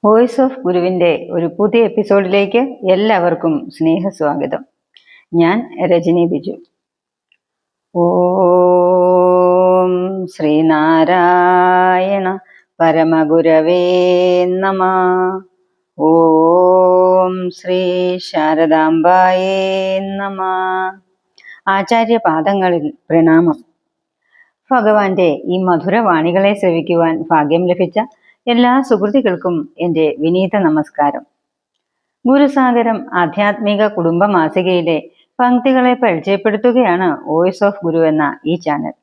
Voice of ഗുരുവിൻ്റെ ഒരു പുതിയ എപ്പിസോഡിലേക്ക് എല്ലാവർക്കും സ്നേഹസ്വാഗതം. ഞാൻ രജനി ബിജു. ഓം ശ്രീനാരായണ പരമഗുരവേ നമഃ. ഓം ശ്രീ ശാരദാംബായേ നമഃ. ആചാര്യപാദങ്ങളിൽ പ്രണാമം. ഭഗവാന്റെ ഈ മധുരവാണികളെ ശ്രവിക്കുവാൻ ഭാഗ്യം ലഭിച്ച എല്ലാ സുഹൃത്തുക്കൾക്കും എൻ്റെ വിനീത നമസ്കാരം. ഗുരുസാഗരം ആധ്യാത്മിക കുടുംബ മാസികയിലെ പങ്ക്തികളെ പരിചയപ്പെടുത്തുകയാണ് വോയിസ് ഓഫ് ഗുരു എന്ന ഈ ചാനൽ.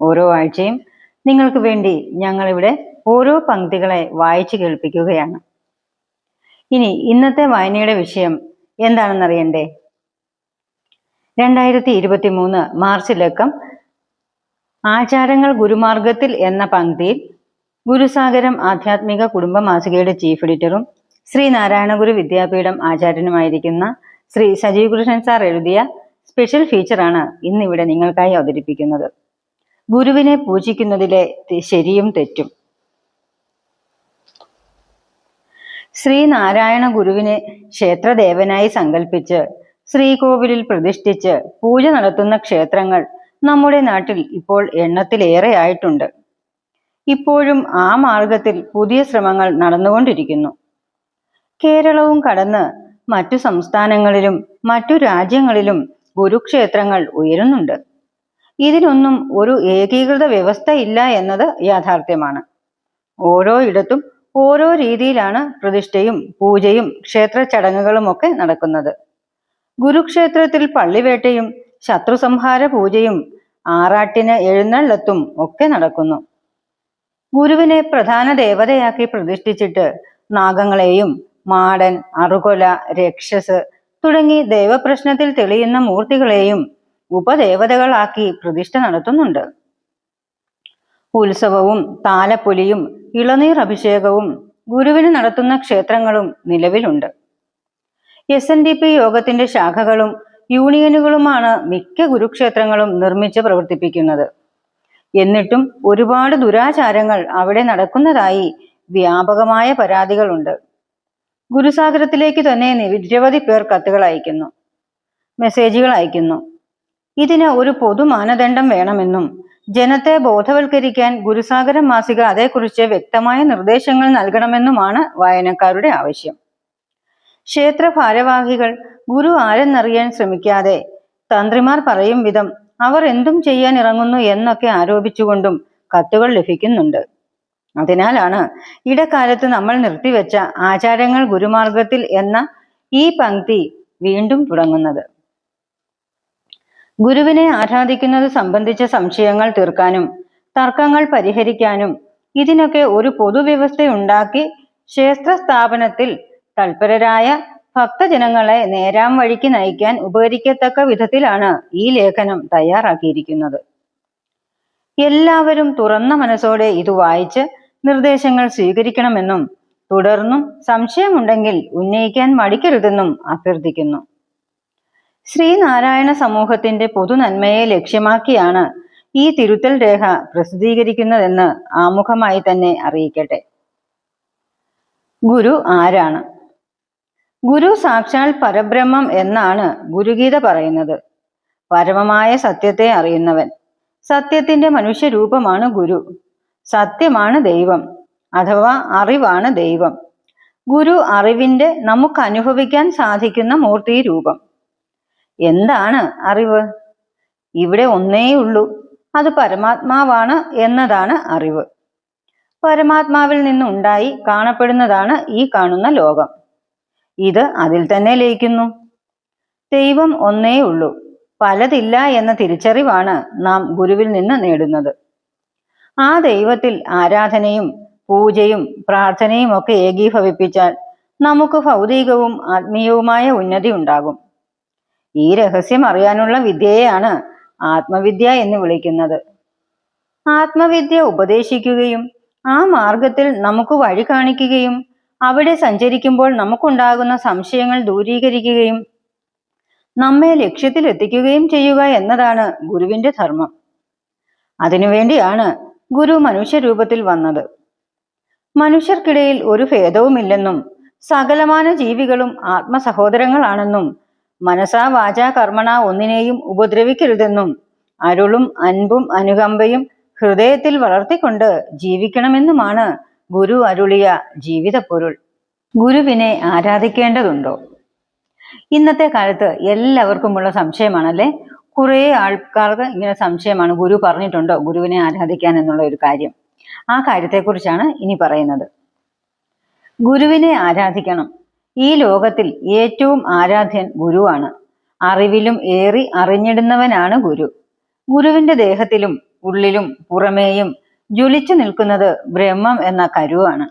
ഓരോ ആഴ്ചയും നിങ്ങൾക്ക് വേണ്ടി ഞങ്ങളിവിടെ ഓരോ പങ്ക്തികളെ വായിച്ചു കേൾപ്പിക്കുകയാണ്. ഇനി ഇന്നത്തെ വായനയുടെ വിഷയം എന്താണെന്നറിയണ്ടേ? 2023 മാർച്ച് ലക്കം ആചാരങ്ങൾ ഗുരുമാർഗത്തിൽ എന്ന പങ്ക്തിയിൽ ഗുരുസാഗരം ആധ്യാത്മിക കുടുംബ മാസികയുടെ ചീഫ് എഡിറ്ററും ശ്രീ നാരായണഗുരു വിദ്യാപീഠം ആചാര്യനുമായിരിക്കുന്ന ശ്രീ സജീവ് കൃഷ്ണൻ സാർ എഴുതിയ സ്പെഷ്യൽ ഫീച്ചറാണ് ഇന്നിവിടെ നിങ്ങൾക്കായി അവതരിപ്പിക്കുന്നത്. ഗുരുവിനെ പൂജിക്കുന്നതിലെ ശരിയും തെറ്റും. ശ്രീനാരായണ ഗുരുവിനെ ക്ഷേത്രദേവനായി സങ്കല്പിച്ച് ശ്രീകോവിലിൽ പ്രതിഷ്ഠിച്ച് പൂജ നടത്തുന്ന ക്ഷേത്രങ്ങൾ നമ്മുടെ നാട്ടിൽ ഇപ്പോൾ എണ്ണത്തിലേറെയായിട്ടുണ്ട്. ഇപ്പോഴും ആ മാർഗത്തിൽ പുതിയ ശ്രമങ്ങൾ നടന്നുകൊണ്ടിരിക്കുന്നു. കേരളവും കടന്ന് മറ്റു സംസ്ഥാനങ്ങളിലും മറ്റു രാജ്യങ്ങളിലും ഗുരുക്ഷേത്രങ്ങൾ ഉയരുന്നുണ്ട്. ഇതിനൊന്നും ഒരു ഏകീകൃത വ്യവസ്ഥ ഇല്ല എന്നത് യാഥാർത്ഥ്യമാണ്. ഓരോ ഇടത്തും ഓരോ രീതിയിലാണ് പ്രതിഷ്ഠയും പൂജയും ക്ഷേത്ര ചടങ്ങുകളുമൊക്കെ നടക്കുന്നത്. ഗുരുക്ഷേത്രത്തിൽ പള്ളിവേട്ടയും ശത്രുസംഹാര പൂജയും ആറാട്ടിന് എഴുന്നള്ളത്തും ഒക്കെ നടക്കുന്നു. ഗുരുവിനെ പ്രധാന ദേവതയാക്കി പ്രതിഷ്ഠിച്ചിട്ട് നാഗങ്ങളെയും മാടൻ, അറുകൊല, രക്ഷസ് തുടങ്ങി ദൈവപ്രശ്നത്തിൽ തെളിയുന്ന മൂർത്തികളെയും ഉപദേവതകളാക്കി പ്രതിഷ്ഠ നടത്തുന്നുണ്ട്. ഉത്സവവും താലപ്പൊലിയും ഇളനീർ അഭിഷേകവും ഗുരുവിന് നടത്തുന്ന ക്ഷേത്രങ്ങളും നിലവിലുണ്ട്. SNDP യോഗത്തിന്റെ ശാഖകളും യൂണിയനുകളുമാണ് മിക്ക ഗുരുക്ഷേത്രങ്ങളും നിർമ്മിച്ച് പ്രവർത്തിപ്പിക്കുന്നത്. എന്നിട്ടും ഒരുപാട് ദുരാചാരങ്ങൾ അവിടെ നടക്കുന്നതായി വ്യാപകമായ പരാതികളുണ്ട്. ഗുരുസാഗരത്തിലേക്ക് തന്നെ നിരവധി പേർ കത്തുകൾ അയക്കുന്നു, മെസ്സേജുകൾ അയക്കുന്നു. ഇതിന് ഒരു പൊതു മാനദണ്ഡം വേണമെന്നും ജനത്തെ ബോധവൽക്കരിക്കാൻ ഗുരുസാഗരം മാസിക അതേക്കുറിച്ച് വ്യക്തമായ നിർദ്ദേശങ്ങൾ നൽകണമെന്നുമാണ് വായനക്കാരുടെ ആവശ്യം. ക്ഷേത്ര ഭാരവാഹികൾ ഗുരു ആരെന്നറിയാൻ ശ്രമിക്കാതെ തന്ത്രിമാർ പറയും വിധം അവർ എന്തും ചെയ്യാൻ ഇറങ്ങുന്നു എന്നൊക്കെ ആരോപിച്ചുകൊണ്ടും കത്തുകൾ ലഭിക്കുന്നുണ്ട്. അതിനാലാണ് ഇടക്കാലത്ത് നമ്മൾ നിർത്തിവെച്ച ആചാരങ്ങൾ ഗുരുമാർഗത്തിൽ എന്ന ഈ പങ്ക്തി വീണ്ടും തുടങ്ങുന്നത്. ഗുരുവിനെ ആരാധിക്കുന്നത് സംബന്ധിച്ച സംശയങ്ങൾ തീർക്കാനും തർക്കങ്ങൾ പരിഹരിക്കാനും ഇതിനൊക്കെ ഒരു പൊതുവ്യവസ്ഥയുണ്ടാക്കി ക്ഷേത്ര സ്ഥാപനത്തിൽ തൽപരരായ ഭക്തജനങ്ങളെ നേരാം വഴിക്ക് നയിക്കാൻ ഉപകരിക്കത്തക്ക വിധത്തിലാണ് ഈ ലേഖനം തയ്യാറാക്കിയിരിക്കുന്നത്. എല്ലാവരും തുറന്ന മനസ്സോടെ ഇത് വായിച്ച് നിർദ്ദേശങ്ങൾ സ്വീകരിക്കണമെന്നും തുടർന്നും സംശയമുണ്ടെങ്കിൽ ഉന്നയിക്കാൻ മടിക്കരുതെന്നും അഭ്യർത്ഥിക്കുന്നു. ശ്രീനാരായണ സമൂഹത്തിന്റെ പൊതുനന്മയെ ലക്ഷ്യമാക്കിയാണ് ഈ തിരുത്തൽ രേഖ പ്രസിദ്ധീകരിക്കുന്നതെന്ന് ആമുഖമായി തന്നെ അറിയിക്കട്ടെ. ഗുരു ആരാണ്? ഗുരു സാക്ഷാൽ പരബ്രഹ്മം എന്നാണ് ഗുരുഗീത പറയുന്നത്. പരമമായ സത്യത്തെ അറിയുന്നവൻ. സത്യത്തിന്റെ മനുഷ്യരൂപമാണ് ഗുരു. സത്യമാണ് ദൈവം, അഥവാ അറിവാണ് ദൈവം. ഗുരു അറിവിന്റെ നമുക്ക് അനുഭവിക്കാൻ സാധിക്കുന്ന മൂർത്തി രൂപം. എന്താണ് അറിവ്? ഇവിടെ ഒന്നേയുള്ളൂ, അത് പരമാത്മാവാണ് എന്നതാണ് അറിവ്. പരമാത്മാവിൽ നിന്നുണ്ടായി കാണപ്പെടുന്നതാണ് ഈ കാണുന്ന ലോകം. ഇത് അതിൽ തന്നെ ലയിക്കുന്നു. ദൈവം ഒന്നേ ഉള്ളൂ, പലതില്ല എന്ന തിരിച്ചറിവാണ് നാം ഗുരുവിൽ നിന്ന് നേടുന്നത്. ആ ദൈവത്തിൽ ആരാധനയും പൂജയും പ്രാർത്ഥനയും ഒക്കെ ഏകീഭവിപ്പിച്ചാൽ നമുക്ക് ഭൗതികവും ആത്മീയവുമായ ഉന്നതി ഉണ്ടാകും. ഈ രഹസ്യം അറിയാനുള്ള വിദ്യയെയാണ് ആത്മവിദ്യ എന്ന് വിളിക്കുന്നത്. ആത്മവിദ്യ ഉപദേശിക്കുകയും ആ മാർഗത്തിൽ നമുക്ക് വഴി കാണിക്കുകയും അവിടെ സഞ്ചരിക്കുമ്പോൾ നമുക്കുണ്ടാകുന്ന സംശയങ്ങൾ ദൂരീകരിക്കുകയും നമ്മെ ലക്ഷ്യത്തിലെത്തിക്കുകയും ചെയ്യുക എന്നതാണ് ഗുരുവിന്റെ ധർമ്മം. അതിനുവേണ്ടിയാണ് ഗുരു മനുഷ്യരൂപത്തിൽ വന്നത്. മനുഷ്യർക്കിടയിൽ ഒരു ഭേദവുമില്ലെന്നും സകലമാന ജീവികളും ആത്മസഹോദരങ്ങളാണെന്നും മനസാ വാചാ കർമ്മണ ഒന്നിനെയും ഉപദ്രവിക്കരുതെന്നും അരുളും അൻപും അനുകമ്പയും ഹൃദയത്തിൽ വളർത്തിക്കൊണ്ട് ജീവിക്കണമെന്നുമാണ് ഗുരു അരുളിയ ജീവിത പൊരുൾ. ഗുരുവിനെ ആരാധിക്കേണ്ടതുണ്ടോ? ഇന്നത്തെ കാലത്ത് എല്ലാവർക്കുമുള്ള സംശയമാണല്ലേ. കുറേ ആൾക്കാർക്ക് ഇങ്ങനെ സംശയമാണ്, ഗുരു പറഞ്ഞിട്ടുണ്ടോ ഗുരുവിനെ ആരാധിക്കാൻ എന്നുള്ള ഒരു കാര്യം. ആ കാര്യത്തെക്കുറിച്ചാണ് ഇനി പറയുന്നത്. ഗുരുവിനെ ആരാധിക്കണം. ഈ ലോകത്തിൽ ഏറ്റവും ആരാധ്യൻ ഗുരുവാണ്. അറിവിലും ഏറി അറിഞ്ഞിടുന്നവനാണ് ഗുരു. ഗുരുവിന്റെ ദേഹത്തിലും ഉള്ളിലും പുറമേയും ജ്വലിച്ചു നിൽക്കുന്നത് ബ്രഹ്മം എന്ന കരുവാണ്.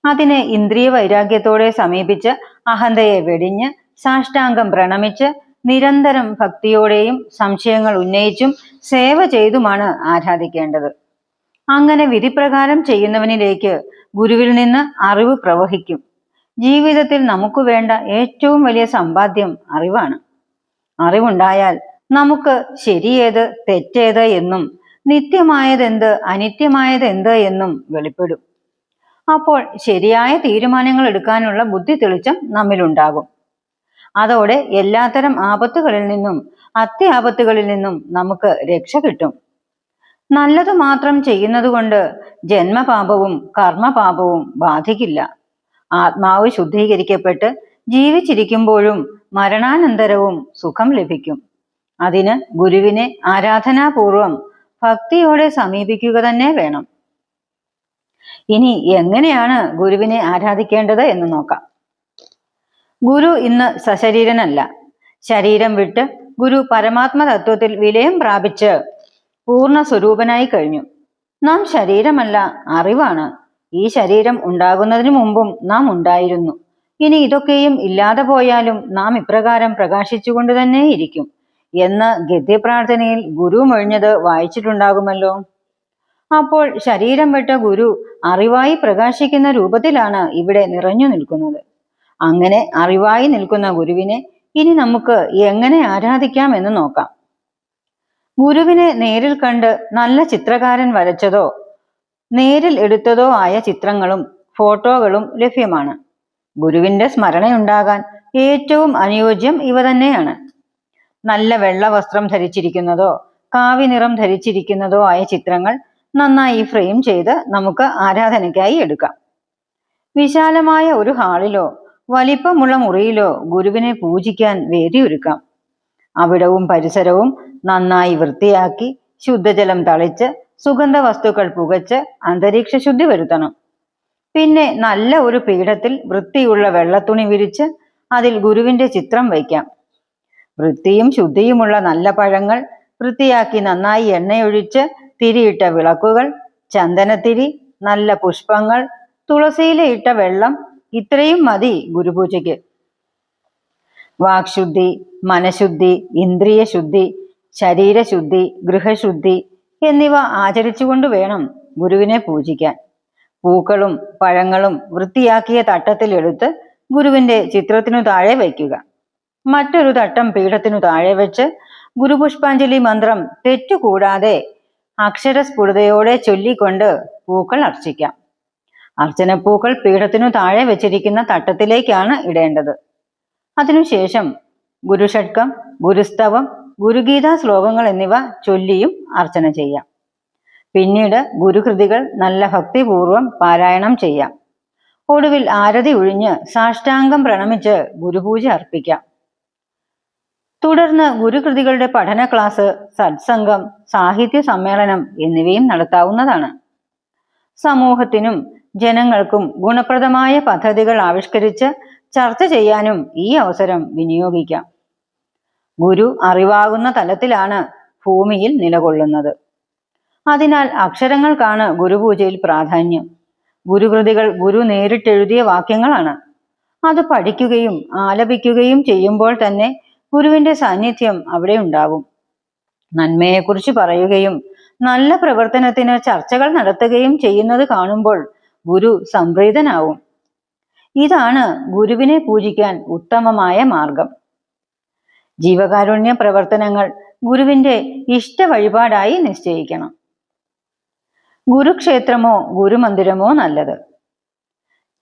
അതിനെ ഇന്ദ്രിയ വൈരാഗ്യത്തോടെ സമീപിച്ച് അഹന്തയെ വെടിഞ്ഞ് സാഷ്ടാംഗം പ്രണമിച്ച് നിരന്തരം ഭക്തിയോടെയും സംശയങ്ങൾ ഉന്നയിച്ചും സേവ ചെയ്തുമാണ് ആരാധിക്കേണ്ടത്. അങ്ങനെ വിധിപ്രകാരം ചെയ്യുന്നവനിലേക്ക് ഗുരുവിൽ നിന്ന് അറിവ് പ്രവഹിക്കും. ജീവിതത്തിൽ നമുക്ക് വേണ്ട ഏറ്റവും വലിയ സമ്പാദ്യം അറിവാണ്. അറിവുണ്ടായാൽ നമുക്ക് ശരിയേത് തെറ്റേത് എന്നും നിത്യമായതെന്ത് അനിത്യമായതെന്ത് എന്നും വെളിപ്പെടും. അപ്പോൾ ശരിയായ തീരുമാനങ്ങൾ എടുക്കാനുള്ള ബുദ്ധി തെളിച്ചം നമ്മിലുണ്ടാകും. അതോടെ എല്ലാത്തരം ആപത്തുകളിൽ നിന്നും അത്യാപത്തുകളിൽ നിന്നും നമുക്ക് രക്ഷ കിട്ടും. നല്ലത് മാത്രം ചെയ്യുന്നത് കൊണ്ട് ജന്മപാപവും കർമ്മപാപവും ബാധിക്കില്ല. ആത്മാവ് ശുദ്ധീകരിക്കപ്പെട്ട് ജീവിച്ചിരിക്കുമ്പോഴും മരണാനന്തരവും സുഖം ലഭിക്കും. അതിന് ഗുരുവിനെ ആരാധനാപൂർവം ഭക്തിയോടെ സമീപിക്കുക തന്നെ വേണം. ഇനി എങ്ങനെയാണ് ഗുരുവിനെ ആരാധിക്കേണ്ടത് എന്ന് നോക്കാം. ഗുരു ഇന്ന് സശരീരനല്ല. ശരീരം വിട്ട് ഗുരു പരമാത്മ തത്വത്തിൽ വിലയം പ്രാപിച്ച് പൂർണ്ണ സ്വരൂപനായി കഴിഞ്ഞു. നാം ശരീരമല്ല, അറിവാണ്. ഈ ശരീരം ഉണ്ടാകുന്നതിന് മുമ്പും നാം ഉണ്ടായിരുന്നു. ഇനി ഇതൊക്കെയും ഇല്ലാതെ പോയാലും നാം ഇപ്രകാരം പ്രകാശിച്ചുകൊണ്ട് തന്നെ ഇരിക്കും എന്ന് ഗദ്യപ്രാർത്ഥനയിൽ ഗുരു മൊഴിഞ്ഞത് വായിച്ചിട്ടുണ്ടാകുമല്ലോ. അപ്പോൾ ശരീരം വിട്ട ഗുരു അറിവായി പ്രകാശിക്കുന്ന രൂപത്തിലാണ് ഇവിടെ നിറഞ്ഞു നിൽക്കുന്നത്. അങ്ങനെ അറിവായി നിൽക്കുന്ന ഗുരുവിനെ ഇനി നമുക്ക് എങ്ങനെ ആരാധിക്കാം എന്ന് നോക്കാം. ഗുരുവിനെ നേരിൽ കണ്ട് നല്ല ചിത്രകാരൻ വരച്ചതോ നേരിൽ എടുത്തതോ ആയ ചിത്രങ്ങളും ഫോട്ടോകളും ലഭ്യമാണ്. ഗുരുവിന്റെ സ്മരണയുണ്ടാകാൻ ഏറ്റവും അനുയോജ്യം ഇവ തന്നെയാണ്. നല്ല വെള്ള വസ്ത്രം ധരിച്ചിരിക്കുന്നതോ കാവി നിറം ധരിച്ചിരിക്കുന്നതോ ആയ ചിത്രങ്ങൾ നന്നായി ഫ്രെയിം ചെയ്ത് നമുക്ക് ആരാധനയ്ക്കായി എടുക്കാം. വിശാലമായ ഒരു ഹാളിലോ വലിപ്പമുള്ള മുറിയിലോ ഗുരുവിനെ പൂജിക്കാൻ വേദിയൊരുക്കാം. അവിടവും പരിസരവും നന്നായി വൃത്തിയാക്കി ശുദ്ധജലം തളിച്ച് സുഗന്ധ വസ്തുക്കൾ പുകച്ച് അന്തരീക്ഷ ശുദ്ധി വരുത്തണം. പിന്നെ നല്ല ഒരു പീഠത്തിൽ വൃത്തിയുള്ള വെള്ളത്തുണി വിരിച്ച് അതിൽ ഗുരുവിന്റെ ചിത്രം വയ്ക്കാം. വൃത്തിയും ശുദ്ധിയുമുള്ള നല്ല പഴങ്ങൾ, വൃത്തിയാക്കി നന്നായി എണ്ണയൊഴിച്ച് തിരിയിട്ട വിളക്കുകൾ, ചന്ദനത്തിരി, നല്ല പുഷ്പങ്ങൾ, തുളസിയിലയിട്ട വെള്ളം, ഇത്രയും മതി ഗുരുപൂജയ്ക്ക്. വാക്ശുദ്ധി, മനഃശുദ്ധി, ഇന്ദ്രിയ ശുദ്ധി, ശരീരശുദ്ധി, ഗൃഹശുദ്ധി എന്നിവ ആചരിച്ചുകൊണ്ട് വേണം ഗുരുവിനെ പൂജിക്കാൻ. പൂക്കളും പഴങ്ങളും വൃത്തിയാക്കിയ തട്ടത്തിലെടുത്ത് ഗുരുവിന്റെ ചിത്രത്തിനു താഴെ വയ്ക്കുക. മറ്റൊരു തട്ടം പീഠത്തിനു താഴെ വെച്ച് ഗുരുപുഷ്പാഞ്ജലി മന്ത്രം തെറ്റുകൂടാതെ അക്ഷരസ്ഫുടതയോടെ ചൊല്ലിക്കൊണ്ട് പൂക്കൾ അർച്ചിക്കാം. അർച്ചനപ്പൂക്കൾ പീഠത്തിനു താഴെ വെച്ചിരിക്കുന്ന തട്ടത്തിലേക്കാണ് ഇടേണ്ടത്. അതിനുശേഷം ഗുരുഷഡ്കം, ഗുരുസ്തവം, ഗുരുഗീതാ ശ്ലോകങ്ങൾ എന്നിവ ചൊല്ലിയും അർച്ചന ചെയ്യാം. പിന്നീട് ഗുരുകൃതികൾ നല്ല ഭക്തിപൂർവം പാരായണം ചെയ്യാം. ഒടുവിൽ ആരതി ഒഴിഞ്ഞ് സാഷ്ടാംഗം പ്രണമിച്ച് ഗുരുപൂജ അർപ്പിക്കാം. തുടർന്ന് ഗുരുകൃതികളുടെ പഠന ക്ലാസ്, സത്സംഗം, സാഹിത്യ സമ്മേളനം എന്നിവയും നടത്താവുന്നതാണ്. സമൂഹത്തിനും ജനങ്ങൾക്കും ഗുണപ്രദമായ പദ്ധതികൾ ആവിഷ്കരിച്ച് ചർച്ച ചെയ്യാനും ഈ അവസരം വിനിയോഗിക്കാം. ഗുരു അറിവാകുന്ന തലത്തിലാണ് ഭൂമിയിൽ നിലകൊള്ളുന്നത്. അതിനാൽ അക്ഷരങ്ങൾക്കാണ് ഗുരുപൂജയിൽ പ്രാധാന്യം. ഗുരുകൃതികൾ ഗുരു നേരിട്ടെഴുതിയ വാക്യങ്ങളാണ്. അത് പഠിക്കുകയും ആലപിക്കുകയും ചെയ്യുമ്പോൾ തന്നെ ഗുരുവിന്റെ സാന്നിധ്യം അവിടെ ഉണ്ടാകും. നന്മയെക്കുറിച്ച് പറയുകയും നല്ല പ്രവർത്തനത്തിന് ചർച്ചകൾ നടത്തുകയും ചെയ്യുന്നത് കാണുമ്പോൾ ഗുരു സംപ്രീതനാവും. ഇതാണ് ഗുരുവിനെ പൂജിക്കാൻ ഉത്തമമായ മാർഗം. ജീവകാരുണ്യ പ്രവർത്തനങ്ങൾ ഗുരുവിന്റെ ഇഷ്ട വഴിപാടായി നിശ്ചയിക്കണം. ഗുരുക്ഷേത്രമോ ഗുരുമന്ദിരമോ നല്ലത്.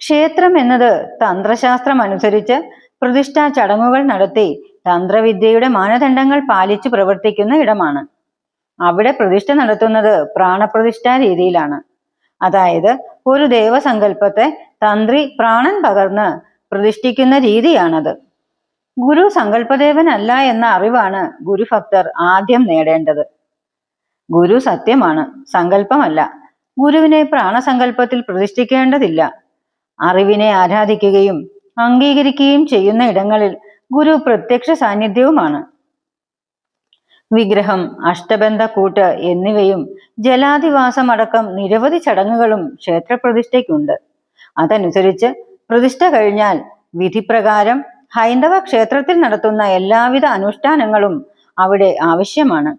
ക്ഷേത്രം എന്നത് തന്ത്രശാസ്ത്രം അനുസരിച്ച് പ്രതിഷ്ഠാ ചടങ്ങുകൾ നടത്തി തന്ത്രവിദ്യയുടെ മാനദണ്ഡങ്ങൾ പാലിച്ചു പ്രവർത്തിക്കുന്ന ഇടമാണ്. അവിടെ പ്രതിഷ്ഠ നടത്തുന്നത് പ്രാണപ്രതിഷ്ഠാ രീതിയിലാണ്. അതായത് ഒരു ദേവസങ്കല്പത്തെ തന്ത്രി പ്രാണൻ പകർന്ന് പ്രതിഷ്ഠിക്കുന്ന രീതിയാണത്. ഗുരു സങ്കല്പദേവനല്ല എന്ന അറിവാണ് ഗുരുഭക്തർ ആദ്യം നേടേണ്ടത്. ഗുരു സത്യമാണ്, സങ്കല്പമല്ല. ഗുരുവിനെ പ്രാണസങ്കല്പത്തിൽ പ്രതിഷ്ഠിക്കേണ്ടതില്ല. അറിവിനെ ആരാധിക്കുകയും അംഗീകരിക്കുകയും ചെയ്യുന്ന ഇടങ്ങളിൽ ഗുരു പ്രത്യക്ഷ സാന്നിധ്യവുമാണ്. വിഗ്രഹം, അഷ്ടബന്ധക്കൂട്ട് എന്നിവയും ജലാധിവാസമടക്കം നിരവധി ചടങ്ങുകളും ക്ഷേത്രപ്രതിഷ്ഠയ്ക്കുണ്ട്. അതനുസരിച്ച് പ്രതിഷ്ഠ കഴിഞ്ഞാൽ വിധിപ്രകാരം ഹൈന്ദവ ക്ഷേത്രത്തിൽ നടത്തുന്ന എല്ലാവിധ അനുഷ്ഠാനങ്ങളും അവിടെ ആവശ്യമാണ്.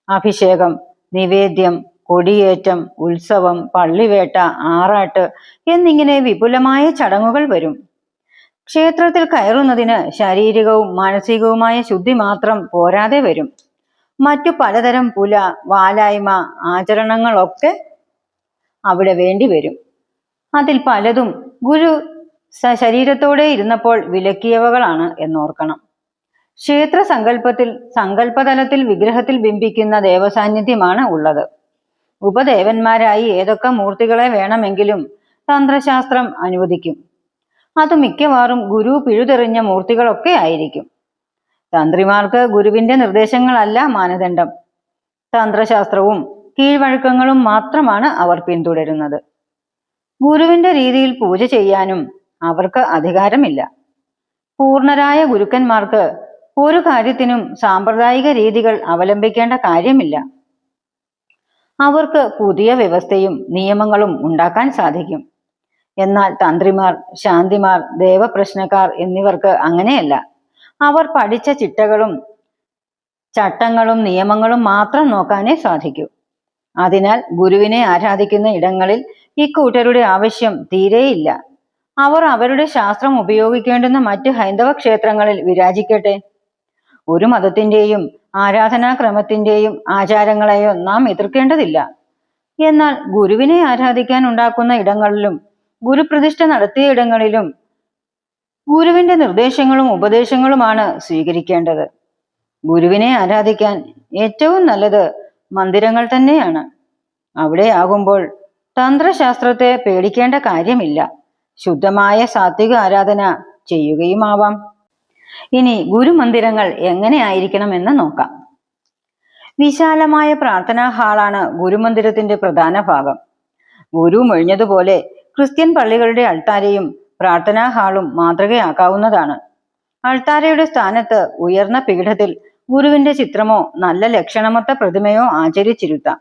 അഭിഷേകം, നിവേദ്യം, കൊടിയേറ്റം, ഉത്സവം, പള്ളിവേട്ട, ആറാട്ട് എന്നിങ്ങനെ വിപുലമായ ചടങ്ങുകൾ വരും. ക്ഷേത്രത്തിൽ കയറുന്നതിന് ശാരീരികവും മാനസികവുമായ ശുദ്ധി മാത്രം പോരാതെ വരും. മറ്റു പലതരം പുല, വാലായ്മ, ആചരണങ്ങളൊക്കെ അവിടെ വേണ്ടി വരും. അതിൽ പലതും ഗുരു ശരീരത്തോടെ ഇരുന്നപ്പോൾ വിലക്കിയവകളാണ് എന്നോർക്കണം. ക്ഷേത്ര സങ്കല്പതലത്തിൽ വിഗ്രഹത്തിൽ ബിംബിക്കുന്ന ദേവസാന്നിധ്യമാണ് ഉള്ളത്. ഉപദേവന്മാരായി ഏതൊക്കെ മൂർത്തികളെ വേണമെങ്കിലും തന്ത്രശാസ്ത്രം അനുവദിക്കും. അത് മിക്കവാറും ഗുരു പിഴുതെറിഞ്ഞ മൂർത്തികളൊക്കെ ആയിരിക്കും. തന്ത്രിമാർക്ക് ഗുരുവിന്റെ നിർദ്ദേശങ്ങളല്ല മാനദണ്ഡം. തന്ത്രശാസ്ത്രവും കീഴ്വഴക്കങ്ങളും മാത്രമാണ് അവർ പിന്തുടരുന്നത്. ഗുരുവിന്റെ രീതിയിൽ പൂജ ചെയ്യാനും അവർക്ക് അധികാരമില്ല. പൂർണരായ ഗുരുക്കന്മാർക്ക് ഒരു കാര്യത്തിനും സാമ്പ്രദായിക രീതികൾ അവലംബിക്കേണ്ട കാര്യമില്ല. അവർക്ക് പുതിയ വ്യവസ്ഥയും നിയമങ്ങളും ഉണ്ടാക്കാൻ സാധിക്കും. എന്നാൽ തന്ത്രിമാർ, ശാന്തിമാർ, ദേവപ്രശ്നക്കാർ എന്നിവർക്ക് അങ്ങനെയല്ല. അവർ പഠിച്ച ചിട്ടകളും ചട്ടങ്ങളും നിയമങ്ങളും മാത്രം നോക്കാനേ സാധിക്കൂ. അതിനാൽ ഗുരുവിനെ ആരാധിക്കുന്ന ഇടങ്ങളിൽ ഇക്കൂട്ടരുടെ ആവശ്യം തീരെയില്ല. അവർ അവരുടെ ശാസ്ത്രം ഉപയോഗിക്കേണ്ടുന്ന മറ്റ് ഹൈന്ദവ ക്ഷേത്രങ്ങളിൽ വിരാജിക്കട്ടെ. ഒരു മതത്തിന്റെയും ആരാധനാക്രമത്തിന്റെയും ആചാരങ്ങളെയോ നാം എതിർക്കേണ്ടതില്ല. എന്നാൽ ഗുരുവിനെ ആരാധിക്കാൻ ഉണ്ടാക്കുന്ന ഇടങ്ങളിലും ഗുരുപ്രതിഷ്ഠ നടത്തിയ ഇടങ്ങളിലും ഗുരുവിന്റെ നിർദ്ദേശങ്ങളും ഉപദേശങ്ങളുമാണ് സ്വീകരിക്കേണ്ടത്. ഗുരുവിനെ ആരാധിക്കാൻ ഏറ്റവും നല്ലത് മന്ദിരങ്ങൾ തന്നെയാണ്. അവിടെ ആകുമ്പോൾ തന്ത്രശാസ്ത്രത്തെ പേടിക്കേണ്ട കാര്യമില്ല. ശുദ്ധമായ സാത്വിക ആരാധന ചെയ്യുകയുമാവാം. ഇനി ഗുരുമന്ദിരങ്ങൾ എങ്ങനെ ആയിരിക്കണമെന്ന് നോക്കാം. വിശാലമായ പ്രാർത്ഥനാ ഹാളാണ് ഗുരുമന്ദിരത്തിന്റെ പ്രധാന ഭാഗം. ഗുരു മൊഴിഞ്ഞതുപോലെ ക്രിസ്ത്യൻ പള്ളികളുടെ അൾത്താരയും പ്രാർത്ഥനാ ഹാളും മാതൃകയാക്കാവുന്നതാണ്. അൾത്താരയുടെ സ്ഥാനത്ത് ഉയർന്ന പീഠത്തിൽ ഗുരുവിന്റെ ചിത്രമോ നല്ല ലക്ഷണമൊത്ത പ്രതിമയോ ആചരിച്ചിരുത്താം.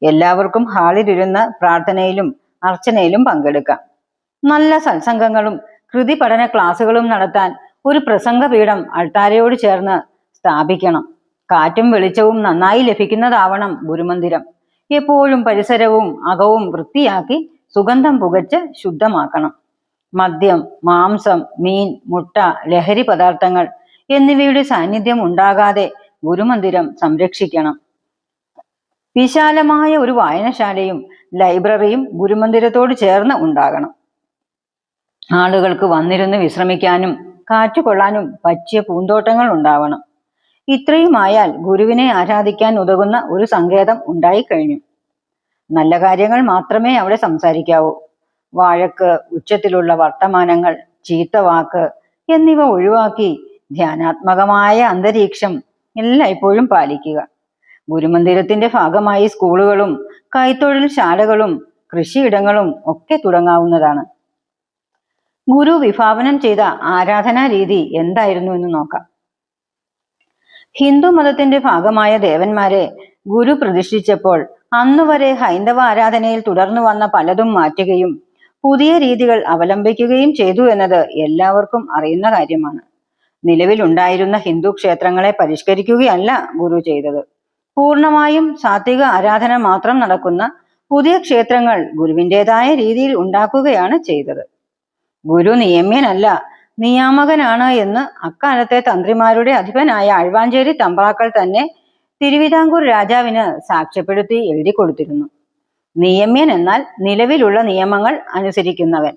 എല്ലാവർക്കും ഹാളിലിരുന്ന് പ്രാർത്ഥനയിലും അർച്ചനയിലും പങ്കെടുക്കാം. നല്ല സത്സംഗങ്ങളും കൃതി പഠന ക്ലാസുകളും നടത്താൻ ഒരു പ്രസംഗപീഠം അൾത്താരയോട് ചേർന്ന് സ്ഥാപിക്കണം. കാറ്റും വെളിച്ചവും നന്നായി ലഭിക്കുന്നതാവണം ഗുരുമന്ദിരം. എപ്പോഴും പരിസരവും അകവും വൃത്തിയാക്കി സുഗന്ധം പുകച്ച് ശുദ്ധമാക്കണം. മദ്യം, മാംസം, മീൻ, മുട്ട, ലഹരി പദാർത്ഥങ്ങൾ എന്നിവയുടെ സാന്നിധ്യം ഉണ്ടാകാതെ ഗുരുമന്ദിരം സംരക്ഷിക്കണം. വിശാലമായ ഒരു വായനശാലയും ലൈബ്രറിയും ഗുരുമന്ദിരത്തോട് ചേർന്ന് ഉണ്ടാകണം. ആളുകൾക്ക് വന്നിരുന്ന് വിശ്രമിക്കാനും കാറ്റുകൊള്ളാനും പറ്റിയ പൂന്തോട്ടങ്ങൾ ഉണ്ടാവണം. ഇത്രയുമായാൽ ഗുരുവിനെ ആരാധിക്കാൻ ഉതകുന്ന ഒരു സങ്കേതം ഉണ്ടായിക്കഴിഞ്ഞു. നല്ല കാര്യങ്ങൾ മാത്രമേ അവിടെ സംസാരിക്കാവൂ. വഴക്ക്, ഉച്ചത്തിലുള്ള വർത്തമാനങ്ങൾ, ചീത്തവാക്ക് എന്നിവ ഒഴിവാക്കി ധ്യാനാത്മകമായ അന്തരീക്ഷം എല്ലായ്പ്പോഴും പാലിക്കുക. ഗുരുമന്ദിരത്തിന്റെ ഭാഗമായി സ്കൂളുകളും കൈത്തൊഴിൽ ശാലകളും കൃഷിയിടങ്ങളും ഒക്കെ തുടങ്ങാവുന്നതാണ്. ഗുരു വിഭാവനം ചെയ്ത ആരാധനാ രീതി എന്തായിരുന്നു എന്ന് നോക്കാം. ഹിന്ദു മതത്തിന്റെ ഭാഗമായ ദേവന്മാരെ ഗുരു പ്രതിഷ്ഠിച്ചപ്പോൾ അന്നുവരെ ഹൈന്ദവ ആരാധനയിൽ തുടർന്നു വന്ന പലതും മാറ്റുകയും പുതിയ രീതികൾ അവലംബിക്കുകയും ചെയ്തു എന്നത് എല്ലാവർക്കും അറിയുന്ന കാര്യമാണ്. നിലവിലുണ്ടായിരുന്ന ഹിന്ദു ക്ഷേത്രങ്ങളെ പരിഷ്കരിക്കുകയല്ല ഗുരു ചെയ്തത്. പൂർണ്ണമായും സാത്വിക ആരാധന മാത്രം നടക്കുന്ന പുതിയ ക്ഷേത്രങ്ങൾ ഗുരുവിൻ്റെതായ രീതിയിൽ ഉണ്ടാക്കുകയാണ് ചെയ്തത്. ഗുരു നിയമ്യനല്ല, നിയാമകനാണ് എന്ന് അക്കാലത്തെ തന്ത്രിമാരുടെ അധിപനായ അഴുവാഞ്ചേരി തമ്പ്രാക്കൾ തന്നെ തിരുവിതാംകൂർ രാജാവിന് സാക്ഷ്യപ്പെടുത്തി എഴുതി കൊടുത്തിരുന്നു. നിയമ്യൻ എന്നാൽ നിലവിലുള്ള നിയമങ്ങൾ അനുസരിക്കുന്നവൻ.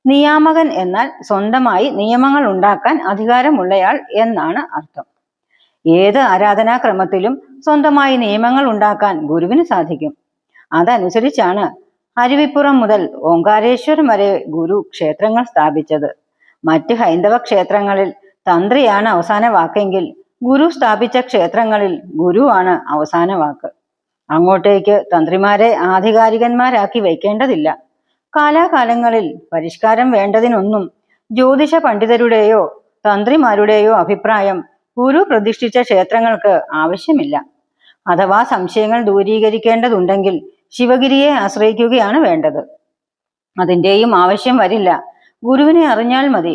നിയാമകൻ എന്നാൽ സ്വന്തമായി നിയമങ്ങൾ ഉണ്ടാക്കാൻ അധികാരമുള്ളയാൾ എന്നാണ് അർത്ഥം. ഏത് ആരാധനാക്രമത്തിലും സ്വന്തമായി നിയമങ്ങൾ ഉണ്ടാക്കാൻ ഗുരുവിന് സാധിക്കും. അതനുസരിച്ചാണ് അരുവിപ്പുറം മുതൽ ഓങ്കാരേശ്വരം വരെ ഗുരു ക്ഷേത്രങ്ങൾ സ്ഥാപിച്ചത്. മറ്റ് ഹൈന്ദവ ക്ഷേത്രങ്ങളിൽ തന്ത്രിയാണ് അവസാന വാക്കെങ്കിൽ ഗുരു സ്ഥാപിച്ച ക്ഷേത്രങ്ങളിൽ ഗുരുവാണ് അവസാന വാക്ക്. അങ്ങോട്ടേക്ക് തന്ത്രിമാരെ ആധികാരികന്മാരാക്കി വയ്ക്കേണ്ടതില്ല. കാലാകാലങ്ങളിൽ പരിഷ്കാരം വേണ്ടതിനൊന്നും ജ്യോതിഷ പണ്ഡിതരുടെയോ തന്ത്രിമാരുടെയോ അഭിപ്രായം ഗുരു പ്രതിഷ്ഠിച്ച ക്ഷേത്രങ്ങൾക്ക് ആവശ്യമില്ല. അഥവാ സംശയങ്ങൾ ദൂരീകരിക്കേണ്ടതുണ്ടെങ്കിൽ ശിവഗിരിയെ ആശ്രയിക്കുകയാണ് വേണ്ടത്. അതിൻ്റെയും ആവശ്യം വരില്ല. ഗുരുവിനെ അറിഞ്ഞാൽ മതി.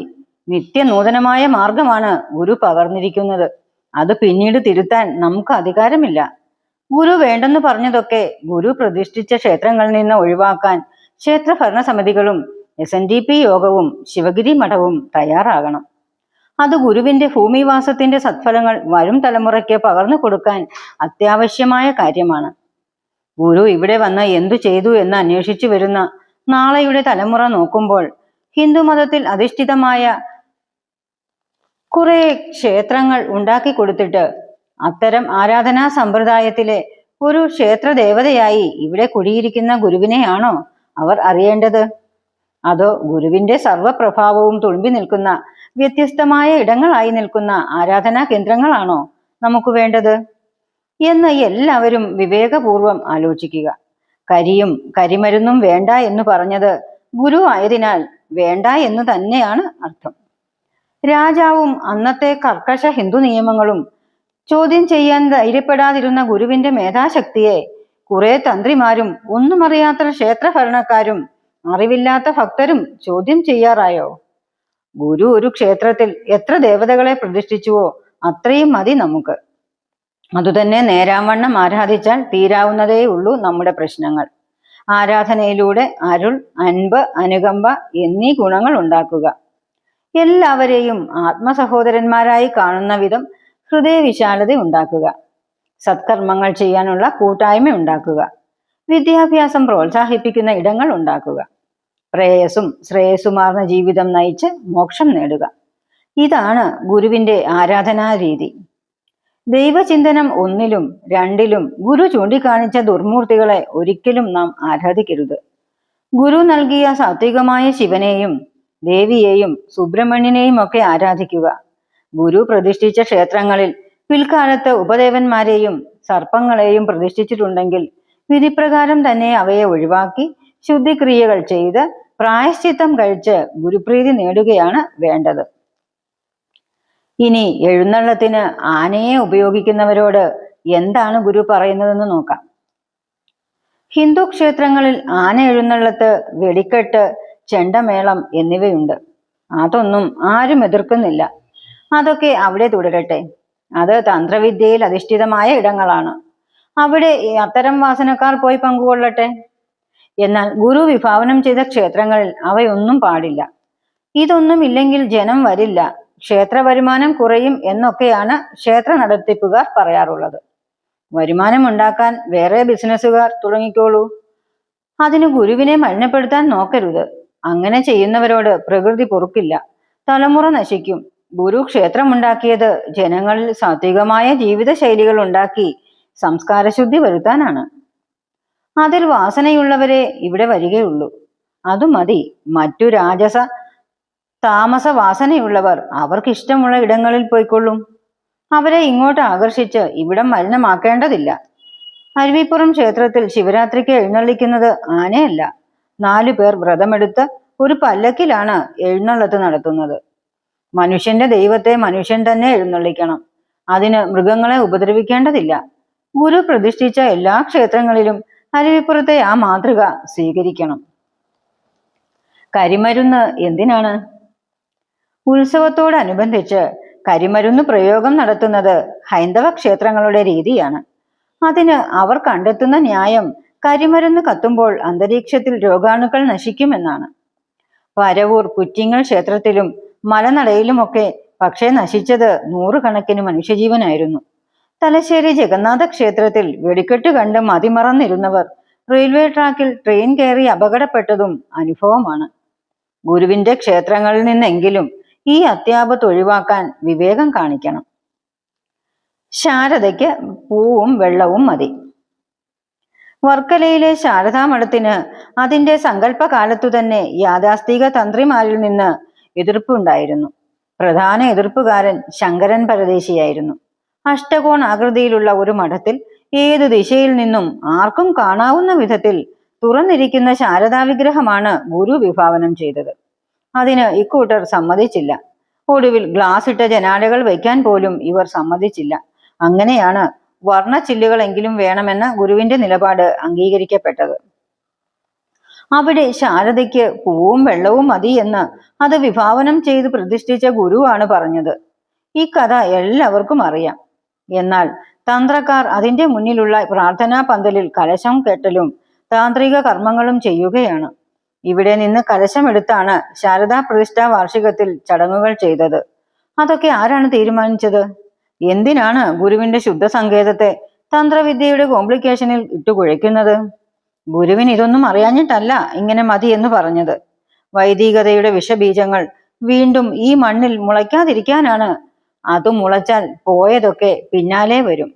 നിത്യനൂതനമായ മാർഗമാണ് ഗുരു പകർന്നിരിക്കുന്നത്. അത് പിന്നീട് തിരുത്താൻ നമുക്ക് അധികാരമില്ല. ഗുരു വേണ്ടെന്ന് പറഞ്ഞതൊക്കെ ഗുരു പ്രതിഷ്ഠിച്ച ക്ഷേത്രങ്ങളിൽ നിന്ന് ഒഴിവാക്കാൻ ക്ഷേത്ര ഭരണസമിതികളും SNDP യോഗവും ശിവഗിരി മഠവും തയ്യാറാകണം. അത് ഗുരുവിന്റെ ഭൂമിവാസത്തിന്റെ സത്ഫലങ്ങൾ വരും തലമുറയ്ക്ക് പകർന്നു കൊടുക്കാൻ അത്യാവശ്യമായ കാര്യമാണ്. ഗുരു ഇവിടെ വന്ന് എന്തു ചെയ്തു എന്ന് അന്വേഷിച്ചു വരുന്ന നാളെയുടെ തലമുറ നോക്കുമ്പോൾ ഹിന്ദുമതത്തിൽ അധിഷ്ഠിതമായ കുറെ ക്ഷേത്രങ്ങൾ ഉണ്ടാക്കി കൊടുത്തിട്ട് അത്തരം ആരാധനാ സമ്പ്രദായത്തിലെ ഒരു ക്ഷേത്ര ദേവതയായി ഇവിടെ കുടിയിരിക്കുന്ന ഗുരുവിനെയാണോ അവർ അറിയേണ്ടത്? അതോ ഗുരുവിന്റെ സർവപ്രഭാവവും തുളുമ്പി നിൽക്കുന്ന വ്യത്യസ്തമായ ഇടങ്ങളായി നിൽക്കുന്ന ആരാധനാ കേന്ദ്രങ്ങളാണോ നമുക്ക് വേണ്ടത് എന്ന് എല്ലാവരും വിവേകപൂർവം ആലോചിക്കുക. കരിയും കരിമരുന്നും വേണ്ട എന്ന് പറഞ്ഞത് ഗുരു ആയതിനാൽ വേണ്ട എന്ന് തന്നെയാണ് അർത്ഥം. രാജാവും അന്നത്തെ കർക്കശ ഹിന്ദു നിയമങ്ങളും ചോദ്യം ചെയ്യാൻ ധൈര്യപ്പെടാതിരുന്ന ഗുരുവിന്റെ മേധാശക്തിയെ കുറെ തന്ത്രിമാരും ഒന്നും അറിയാത്ത ക്ഷേത്ര ഭരണക്കാരും അറിവില്ലാത്ത ഭക്തരും ചോദ്യം ചെയ്യാറായോ? ഗുരു ഒരു ക്ഷേത്രത്തിൽ എത്ര ദേവതകളെ പ്രതിഷ്ഠിച്ചുവോ അത്രയും മതി നമുക്ക്. അതുതന്നെ നേരാവണ്ണം ആരാധിച്ചാൽ തീരാവുന്നതേ ഉള്ളൂ നമ്മുടെ പ്രശ്നങ്ങൾ. ആരാധനയിലൂടെ അരുൾ, അൻപ്, അനുകമ്പ എന്നീ ഗുണങ്ങൾ ഉണ്ടാക്കുക. എല്ലാവരെയും ആത്മസഹോദരന്മാരായി കാണുന്ന വിധം ഹൃദയവിശാലത ഉണ്ടാക്കുക. സത്കർമ്മങ്ങൾ ചെയ്യാനുള്ള കൂട്ടായ്മ ഉണ്ടാക്കുക. വിദ്യാഭ്യാസം പ്രോത്സാഹിപ്പിക്കുന്ന ഇടങ്ങൾ ഉണ്ടാക്കുക. പ്രേയസും ശ്രേയസ്സുമാർന്ന ജീവിതം നയിച്ച് മോക്ഷം നേടുക. ഇതാണ് ഗുരുവിന്റെ ആരാധനാ രീതി. ദൈവചിന്തനം ഒന്നിലും രണ്ടിലും ഗുരു ചൂണ്ടിക്കാണിച്ച ദുർമൂർത്തികളെ ഒരിക്കലും നാം ആരാധിക്കരുത്. ഗുരു നൽകിയ സാത്വികമായ ശിവനെയും ദേവിയെയും സുബ്രഹ്മണ്യനെയും ഒക്കെ ആരാധിക്കുക. ഗുരു പ്രതിഷ്ഠിച്ച ക്ഷേത്രങ്ങളിൽ പിൽക്കാലത്ത് ഉപദേവന്മാരെയും സർപ്പങ്ങളെയും പ്രതിഷ്ഠിച്ചിട്ടുണ്ടെങ്കിൽ വിധിപ്രകാരം തന്നെ അവയെ ഒഴിവാക്കി ശുദ്ധിക്രിയകൾ ചെയ്ത് പ്രായശ്ചിത്തം കഴിച്ച് ഗുരുപ്രീതി നേടുകയാണ് വേണ്ടത്. ഇനി എഴുന്നള്ളത്തിന് ആനയെ ഉപയോഗിക്കുന്നവരോട് എന്താണ് ഗുരു പറയുന്നതെന്ന് നോക്കാം. ഹിന്ദു ക്ഷേത്രങ്ങളിൽ ആന എഴുന്നള്ളത്ത്, വെടിക്കെട്ട്, ചെണ്ടമേളം എന്നിവയുണ്ട്. അതൊന്നും ആരും എതിർക്കുന്നില്ല. അതൊക്കെ അവിടെ തുടരട്ടെ. അത് തന്ത്രവിദ്യയിൽ അധിഷ്ഠിതമായ ഇടങ്ങളാണ്. അവിടെ അത്തരം വാസനക്കാർ പോയി പങ്കുകൊള്ളട്ടെ. എന്നാൽ ഗുരു വിഭാവനം ചെയ്ത ക്ഷേത്രങ്ങളിൽ അവയൊന്നും പാടില്ല. ഇതൊന്നും ഇല്ലെങ്കിൽ ജനം വരില്ല, ക്ഷേത്ര വരുമാനം കുറയും എന്നൊക്കെയാണ് ക്ഷേത്ര നടത്തിപ്പുകാർ പറയാറുള്ളത്. വരുമാനം ഉണ്ടാക്കാൻ വേറെ ബിസിനസ്സുകാർ തുടങ്ങിക്കോളൂ. അതിന് ഗുരുവിനെ മലിനപ്പെടുത്താൻ നോക്കരുത്. അങ്ങനെ ചെയ്യുന്നവരോട് പ്രകൃതി പൊറുക്കില്ല. തലമുറ നശിക്കും. ഗുരു ക്ഷേത്രമുണ്ടാക്കിയത് ജനങ്ങളിൽ സാത്വികമായ ജീവിതശൈലികൾ ഉണ്ടാക്കി സംസ്കാരശുദ്ധി വരുത്താനാണ്. അതിൽ വാസനയുള്ളവരെ ഇവിടെ വരികയുള്ളൂ. അതു മതി. മറ്റു രാജസ താമസ വാസനയുള്ളവർ അവർക്കിഷ്ടമുള്ള ഇടങ്ങളിൽ പോയിക്കൊള്ളും. അവരെ ഇങ്ങോട്ട് ആകർഷിച്ച് ഇവിടം മലിനമാക്കേണ്ടതില്ല. അരുവിപ്പുറം ക്ഷേത്രത്തിൽ ശിവരാത്രിക്ക് എഴുന്നള്ളിക്കുന്നത് ആനയല്ല. 4 പേർ വ്രതമെടുത്ത് ഒരു പല്ലക്കിലാണ് എഴുന്നള്ളത്ത് നടത്തുന്നത്. മനുഷ്യന്റെ ദൈവത്തെ മനുഷ്യൻ തന്നെ എഴുന്നള്ളിക്കണം. അതിന് മൃഗങ്ങളെ ഉപദ്രവിക്കേണ്ടതില്ല. ഗുരു പ്രതിഷ്ഠിച്ച എല്ലാ ക്ഷേത്രങ്ങളിലും അരുവിപ്പുറത്തെ ആ മാതൃക സ്വീകരിക്കണം. കരിമരുന്ന് എന്തിനാണ്? ഉത്സവത്തോടനുബന്ധിച്ച് കരിമരുന്ന് പ്രയോഗം നടത്തുന്നത് ഹൈന്ദവ ക്ഷേത്രങ്ങളുടെ രീതിയാണ്. അതിന് അവർ കണ്ടെത്തുന്ന ന്യായം കരിമരുന്ന് കത്തുമ്പോൾ അന്തരീക്ഷത്തിൽ രോഗാണുക്കൾ നശിക്കുമെന്നാണ്. പരവൂർ പുറ്റിങ്ങൽ ക്ഷേത്രത്തിലും മലനടയിലുമൊക്കെ പക്ഷേ നശിച്ചത് 100 കണക്കിന് മനുഷ്യജീവനായിരുന്നു. തലശ്ശേരി ജഗന്നാഥ ക്ഷേത്രത്തിൽ വെടിക്കെട്ട് കണ്ട് മതിമറന്നിരുന്നവർ റെയിൽവേ ട്രാക്കിൽ ട്രെയിൻ കയറി അപകടപ്പെട്ടതും അനുഭവമാണ്. ഗുരുവിന്റെ ക്ഷേത്രങ്ങളിൽ നിന്നെങ്കിലും ഈ അത്യാപത്ത് ഒഴിവാക്കാൻ വിവേകം കാണിക്കണം. ശാരദയ്ക്ക് പൂവും വെള്ളവും മതി. വർക്കലയിലെ ശാരദാമഠത്തിന് അതിന്റെ സങ്കല്പകാലത്തു തന്നെ യാഥാസ്ഥിക തന്ത്രിമാരിൽ നിന്ന് എതിർപ്പുണ്ടായിരുന്നു. പ്രധാന എതിർപ്പുകാരൻ ശങ്കരൻ പരദേശിയായിരുന്നു. അഷ്ടകോൺ ആകൃതിയിലുള്ള ഒരു മഠത്തിൽ ഏതു ദിശയിൽ നിന്നും ആർക്കും കാണാവുന്ന വിധത്തിൽ തുറന്നിരിക്കുന്ന ശാരദാ വിഗ്രഹമാണ് ഗുരു വിഭാവനം ചെയ്തത്. അതിന് ഇക്കൂട്ടർ സമ്മതിച്ചില്ല. ഒടുവിൽ ഗ്ലാസ് ഇട്ട ജനാലകൾ വയ്ക്കാൻ പോലും ഇവർ സമ്മതിച്ചില്ല. അങ്ങനെയാണ് വർണ്ണച്ചില്ലുകളെങ്കിലും വേണമെന്ന ഗുരുവിന്റെ നിലപാട് അംഗീകരിക്കപ്പെട്ടത്. അവിടെ ശാരദയ്ക്ക് പൂവും വെള്ളവും മതി എന്ന് അത് വിഭാവനം ചെയ്ത് പ്രതിഷ്ഠിച്ച ഗുരുവാണ് പറഞ്ഞത്. ഈ കഥ എല്ലാവർക്കും അറിയാം. എന്നാൽ തന്ത്രക്കാർ അതിന്റെ മുന്നിലുള്ള പ്രാർത്ഥനാ പന്തലിൽ കലശം കെട്ടലും താന്ത്രിക കർമ്മങ്ങളും ചെയ്യുകയാണ്. ഇവിടെ നിന്ന് കലശമെടുത്താണ് ശാരദാ പ്രതിഷ്ഠാ വാർഷികത്തിൽ ചടങ്ങുകൾ ചെയ്തത്. അതൊക്കെ ആരാണ് തീരുമാനിച്ചത്? എന്തിനാണ് ഗുരുവിന്റെ ശുദ്ധ സങ്കേതത്തെ തന്ത്രവിദ്യയുടെ കോംപ്ലിക്കേഷനിൽ ഇട്ടുകുഴയ്ക്കുന്നത്? ഗുരുവിന് ഇതൊന്നും അറിയാഞ്ഞിട്ടല്ല ഇങ്ങനെ മതി എന്ന് പറഞ്ഞത്. വൈദികതയുടെ വിഷബീജങ്ങൾ വീണ്ടും ഈ മണ്ണിൽ മുളയ്ക്കാതിരിക്കാനാണ്. അത് മുളച്ചാൽ പോയതൊക്കെ പിന്നാലെ വരും.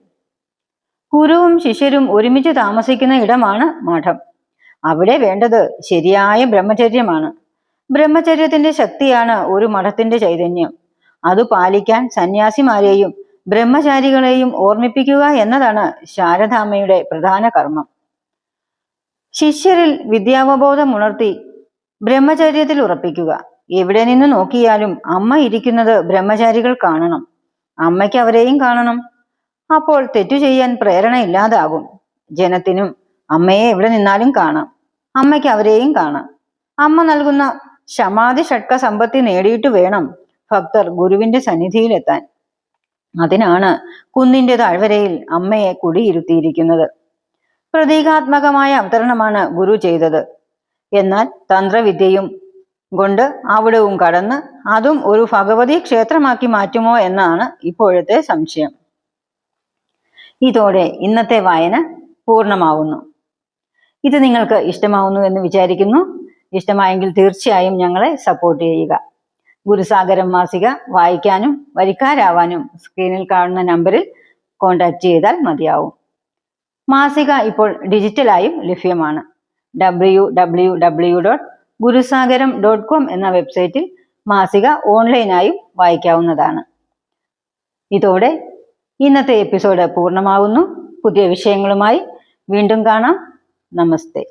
ഗുരുവും ശിഷ്യരും ഒരുമിച്ച് താമസിക്കുന്ന ഇടമാണ് മഠം. അവിടെ വേണ്ടത് ശരിയായ ബ്രഹ്മചര്യമാണ്. ബ്രഹ്മചര്യത്തിന്റെ ശക്തിയാണ് ഒരു മഠത്തിന്റെ ചൈതന്യം. അത് പാലിക്കാൻ സന്യാസിമാരെയും ബ്രഹ്മചാരികളെയും ഓർമ്മിപ്പിക്കുക എന്നതാണ് ശാരദാമ്മയുടെ പ്രധാന കർമ്മം. ശിഷ്യരിൽ വിദ്യാവബോധം ഉണർത്തി ബ്രഹ്മചര്യത്തിൽ ഉറപ്പിക്കുക. എവിടെ നിന്ന് നോക്കിയാലും അമ്മ ഇരിക്കുന്നത് ബ്രഹ്മചാരികൾ കാണണം. അമ്മയ്ക്ക് അവരെയും കാണണം. അപ്പോൾ തെറ്റു ചെയ്യാൻ പ്രേരണ ഇല്ലാതാകും. ജനത്തിനും അമ്മയെ എവിടെ നിന്നാലും കാണാം. അമ്മയ്ക്ക് അവരെയും കാണാം. അമ്മ നൽകുന്ന ശമാധി ഷഡ്ക സമ്പത്തി നേടിയിട്ട് വേണം ഭക്തർ ഗുരുവിന്റെ സന്നിധിയിലെത്താൻ. അതിനാണ് കുന്നിന്റെ താഴ്വരയിൽ അമ്മയെ കുടിയിരുത്തിയിരിക്കുന്നത്. പ്രതീകാത്മകമായ അവതരണമാണ് ഗുരു ചെയ്തത്. എന്നാൽ തന്ത്രവിദ്യയും കൊണ്ട് അവിടവും കടന്ന് അതും ഒരു ഭഗവതി ക്ഷേത്രമാക്കി മാറ്റുമോ എന്നാണ് ഇപ്പോഴത്തെ സംശയം. ഇതോടെ ഇന്നത്തെ വായന പൂർണ്ണമാവുന്നു. ഇത് നിങ്ങൾക്ക് ഇഷ്ടമാവുന്നു എന്ന് വിചാരിക്കുന്നു. ഇഷ്ടമായെങ്കിൽ തീർച്ചയായും ഞങ്ങളെ സപ്പോർട്ട് ചെയ്യുക. ഗുരുസാഗരം മാസിക വായിക്കാനും വരിക്കാരാവാനും സ്ക്രീനിൽ കാണുന്ന നമ്പറിൽ കോൺടാക്ട് ചെയ്താൽ മതിയാവും. മാസിക ഇപ്പോൾ ഡിജിറ്റലായും ലഭ്യമാണ്. www.gurusaagaram.com എന്ന വെബ്സൈറ്റിൽ മാസിക ഓൺലൈനായും വായിക്കാവുന്നതാണ്. ഇതോടെ ഇന്നത്തെ എപ്പിസോഡ് പൂർണ്ണമാകുന്നു. പുതിയ വിഷയങ്ങളുമായി വീണ്ടും കാണാം. നമസ്തേ.